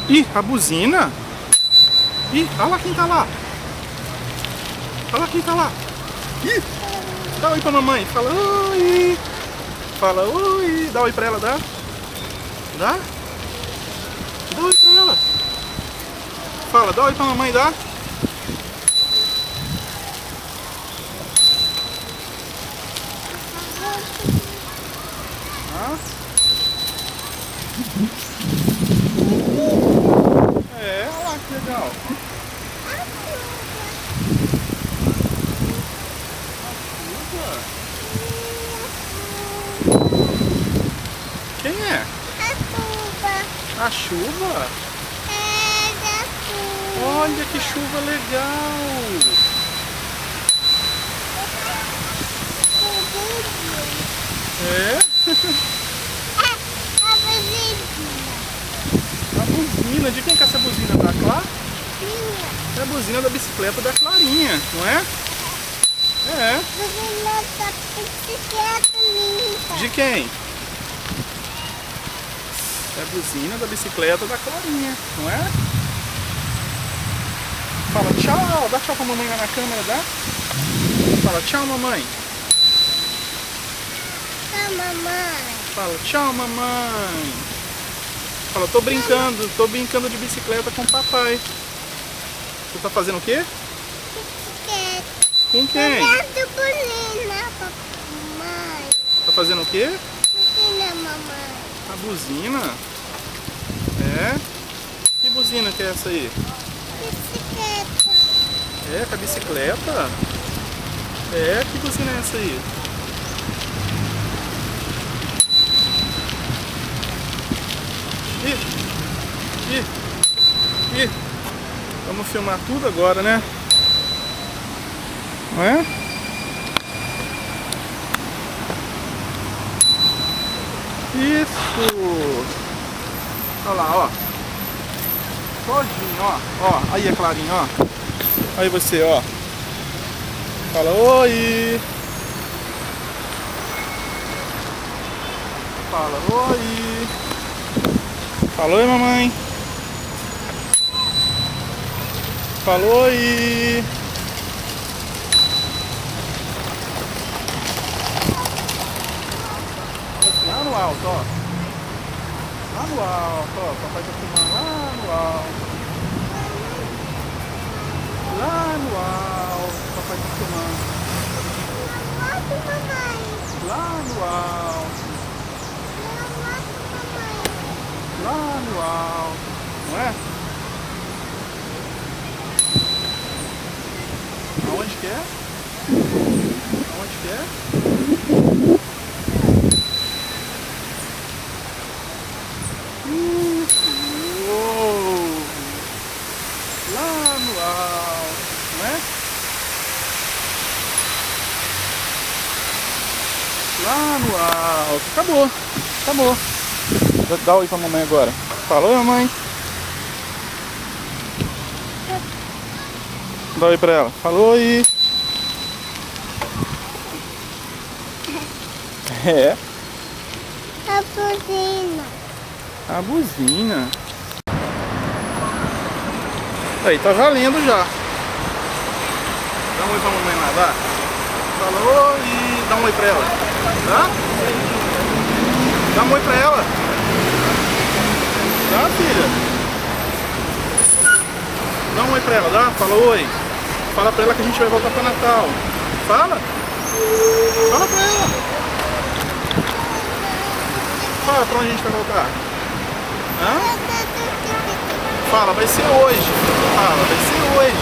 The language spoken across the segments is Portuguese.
Ih, a buzina. Ih, olha lá quem tá lá. Olha lá quem tá lá. Ih, dá oi pra mamãe. Fala oi. Fala oi. Dá oi pra ela, dá? Dá? Dá oi pra ela. Fala, dá oi pra mamãe, dá? É, olha lá que legal. Quem é? A chuva? É da chuva. Olha que chuva legal. É? A buzina. A buzina. De quem que é essa buzina? Da Clara? Minha. É a buzina da bicicleta da Clarinha, não é? É. Buzina da bicicleta minha. De quem? É a buzina da bicicleta da Clarinha, não é? Fala tchau, dá tchau pra mamãe lá na câmera, dá? Fala tchau, mamãe. Tá, mamãe. Fala tchau, mamãe. Fala, tô brincando de bicicleta com o papai. Você tá fazendo o quê? Bicicleta. Com quem? Olhando buzina, mamãe. Tá fazendo o quê? Buzina, mamãe. A buzina? É? Que buzina que é essa aí? Bicicleta. É, com a bicicleta? É, que buzina é essa aí? Ih, vamos filmar tudo agora, né? Não é? Isso! Olha lá, ó. Todinho, ó. Ó, aí a Clarinha, ó. Aí você, ó. Fala oi. Fala oi. Fala oi, mamãe. Fala oi. Lá no alto, ó. Lá no alto, ó. Papai tá filmando lá no alto. Lá no alto. Papai tá filmando. Mostra, mamãe. Lá no alto. Mostra, mamãe. Lá no alto. Não é? Aonde que é? Aonde que é? Uou! Lá no alto, não é? Lá no alto. Acabou. Acabou. Dá oi pra mamãe agora. Fala, oi, mamãe. Dá oi pra ela. Fala, oi. É. A buzina. A buzina. Aí, tá valendo já. Dá um oi pra mamãe lá, dá? Fala oi. Dá um oi pra ela. Dá? Dá um oi pra ela. Dá, filha? Dá um oi pra ela, dá? Fala oi. Fala pra ela que a gente vai voltar pra Natal. Fala. Fala pra ela. Fala pra onde a gente vai voltar. Hã? Fala, vai ser hoje. Fala, vai ser hoje.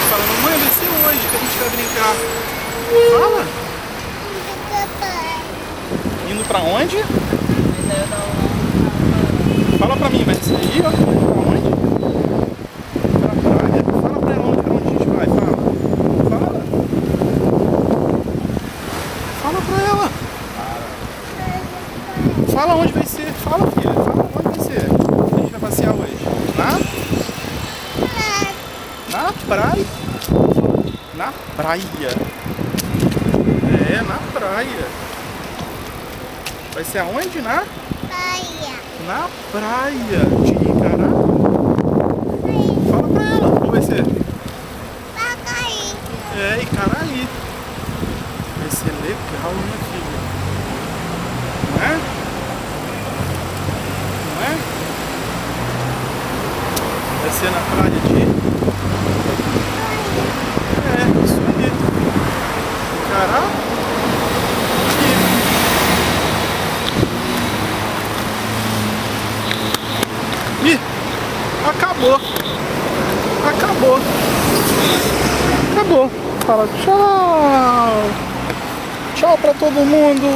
Fala, mamãe, vai ser hoje que a gente vai brincar. Fala. Indo pra onde? Fala pra mim, vai ser aí, ó. Pra onde? Pra praia? Fala pra ela onde a gente vai, fala. Fala. Fala pra ela. Fala onde vai ser. Fala, filha. Fala onde vai ser. A gente vai passear hoje. Na praia. Na praia. É, na praia. Vai ser aonde? Na Praia. praia de Icará. Fala pra ela, como vai ser? Pacaí. É, Icaraí. Vai ser legal, minha filha. Não é? Não é? Vai ser na praia de... É, isso aí. Icará. Ih, acabou. Acabou. Acabou. Fala tchau. Tchau pra todo mundo.